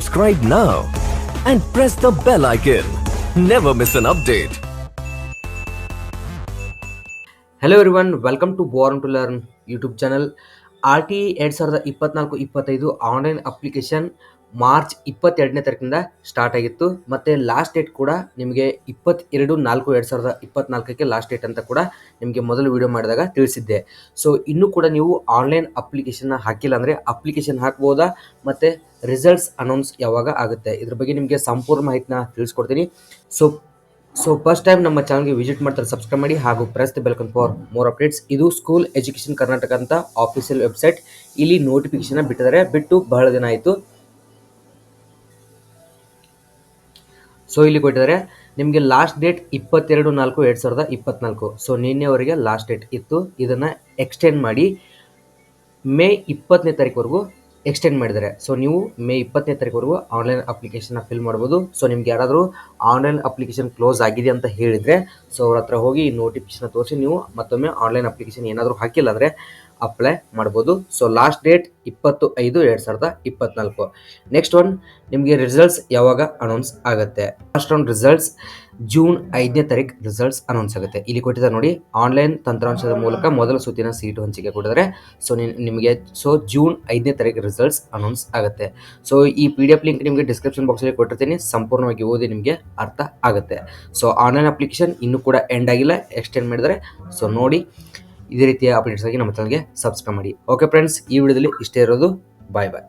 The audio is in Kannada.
Subscribe now and press the bell icon. Never miss an update. Hello everyone, welcome to Born to Learn YouTube channel. RTE 2024-25 online application March 22ನೇ ತಾರೀಕಿಂದ ಸ್ಟಾರ್ಟ್ ಆಗಿತ್ತು. ಮತ್ತು ಲಾಸ್ಟ್ ಡೇಟ್ ಕೂಡ ನಿಮಗೆ 22/4/2024ಕ್ಕೆ ಲಾಸ್ಟ್ ಡೇಟ್ ಅಂತ ಕೂಡ ನಿಮಗೆ ಮೊದಲು ವಿಡಿಯೋ ಮಾಡಿದಾಗ ತಿಳಿಸಿದ್ದೆ. ಸೊ ಇನ್ನೂ ಕೂಡ ನೀವು ಆನ್ಲೈನ್ ಅಪ್ಲಿಕೇಶನ್ನ ಹಾಕಿಲ್ಲ ಅಂದರೆ ಅಪ್ಲಿಕೇಶನ್ ಹಾಕ್ಬೋದಾ ಮತ್ತು ರಿಸಲ್ಟ್ಸ್ ಅನೌನ್ಸ್ ಯಾವಾಗ ಆಗುತ್ತೆ ಇದ್ರ ಬಗ್ಗೆ ನಿಮಗೆ ಸಂಪೂರ್ಣ ಮಾಹಿತಿನ ತಿಳಿಸ್ಕೊಡ್ತೀನಿ. ಸೊ ಫಸ್ಟ್ ಟೈಮ್ ನಮ್ಮ ಚಾನಲ್ಗೆ ವಿಸಿಟ್ ಮಾಡ್ತಾರೆ ಸಬ್ಸ್ಕ್ರೈಬ್ ಮಾಡಿ ಹಾಗೂ press the bell icon for more updates. ಇದು ಸ್ಕೂಲ್ ಎಜುಕೇಷನ್ ಕರ್ನಾಟಕ ಅಂತ ಆಫಿಷಿಯಲ್ ವೆಬ್ಸೈಟ್. ಇಲ್ಲಿ ನೋಟಿಫಿಕೇಶನ್ ಬಿಟ್ಟು ಬಹಳ ದಿನ ಆಯಿತು. ಸೊ ಇಲ್ಲಿ ಕೊಟ್ಟಿದ್ದಾರೆ ನಿಮಗೆ ಲಾಸ್ಟ್ ಡೇಟ್ 22/4/2024. ಸೊ ನಿನ್ನೆವರೆಗೆ ಲಾಸ್ಟ್ ಡೇಟ್ ಇತ್ತು. ಇದನ್ನು ಎಕ್ಸ್ಟೆಂಡ್ ಮಾಡಿ ಮೇ 20ನೇ ತಾರೀಕುವರೆಗೂ ಎಕ್ಸ್ಟೆಂಡ್ ಮಾಡಿದ್ದಾರೆ. ಸೊ ನೀವು ಮೇ 20ನೇ ತಾರೀಕುವರೆಗೂ ಆನ್ಲೈನ್ ಅಪ್ಲಿಕೇಶನ್ನ ಫಿಲ್ ಮಾಡ್ಬೋದು. ಸೊ ನಿಮ್ಗೆ ಯಾರಾದರೂ ಆನ್ಲೈನ್ ಅಪ್ಲಿಕೇಶನ್ ಕ್ಲೋಸ್ ಆಗಿದೆ ಅಂತ ಹೇಳಿದರೆ ಸೊ ಅವ್ರ ಹತ್ರ ಹೋಗಿ ಈ ನೋಟಿಫಿಕೇಶನ್ ತೋರಿಸಿ ನೀವು ಮತ್ತೊಮ್ಮೆ ಆನ್ಲೈನ್ ಅಪ್ಲಿಕೇಶನ್ ಏನಾದರೂ ಹಾಕಿಲ್ಲ ಅಂದರೆ ಅಪ್ಲೈ ಮಾಡ್ಬೋದು. So last date 20/5/2024. Next one ನಿಮಗೆ ರಿಸಲ್ಟ್ಸ್ ಯಾವಾಗ ಅನೌನ್ಸ್ ಆಗುತ್ತೆ. ಫಸ್ಟ್ ರೌಂಡ್ ರಿಸಲ್ಟ್ಸ್ ಜೂನ್ 5ನೇ ತಾರೀಕು ರಿಸಲ್ಟ್ಸ್ ಅನೌನ್ಸ್ ಆಗುತ್ತೆ. ಇಲ್ಲಿ ಕೊಟ್ಟಿದ್ದಾರೆ ನೋಡಿ, ಆನ್ಲೈನ್ ತಂತ್ರಾಂಶದ ಮೂಲಕ ಮೊದಲ ಸುತ್ತಿನ ಸೀಟು ಹಂಚಿಕೆ ಕೊಟ್ಟಿದ್ದಾರೆ. ಸೊ ನಿಮಗೆ ಜೂನ್ 5ನೇ ತಾರೀಕು ರಿಸಲ್ಟ್ಸ್ ಅನೌನ್ಸ್ ಆಗುತ್ತೆ. ಸೊ ಈ PDF ಲಿಂಕ್ ನಿಮಗೆ ಡಿಸ್ಕ್ರಿಪ್ಷನ್ ಬಾಕ್ಸಲ್ಲಿ ಕೊಟ್ಟಿರ್ತೀನಿ, ಸಂಪೂರ್ಣವಾಗಿ ಓದಿ ನಿಮಗೆ ಅರ್ಥ ಆಗುತ್ತೆ. ಸೊ ಆನ್ಲೈನ್ ಅಪ್ಲಿಕೇಶನ್ ಇನ್ನೂ ಕೂಡ ಎಂಡ್ ಆಗಿಲ್ಲ, ಎಕ್ಸ್ಟೆಂಡ್ ಮಾಡಿದರೆ. ಸೊ ನೋಡಿ, ಇದೇ ರೀತಿಯ ಅಪ್ಡೇಟ್ಸ್ ಆಗಿ ನಮ್ಮ ಚಾನಲ್ಗೆ ಸಬ್ಸ್ಕ್ರೈಬ್ ಮಾಡಿ. ಓಕೆ ಫ್ರೆಂಡ್ಸ್, ಈ ವಿಡಿಯೋದಲ್ಲಿ ಇಷ್ಟೇ ಇರೋದು. ಬಾಯ್ ಬಾಯ್.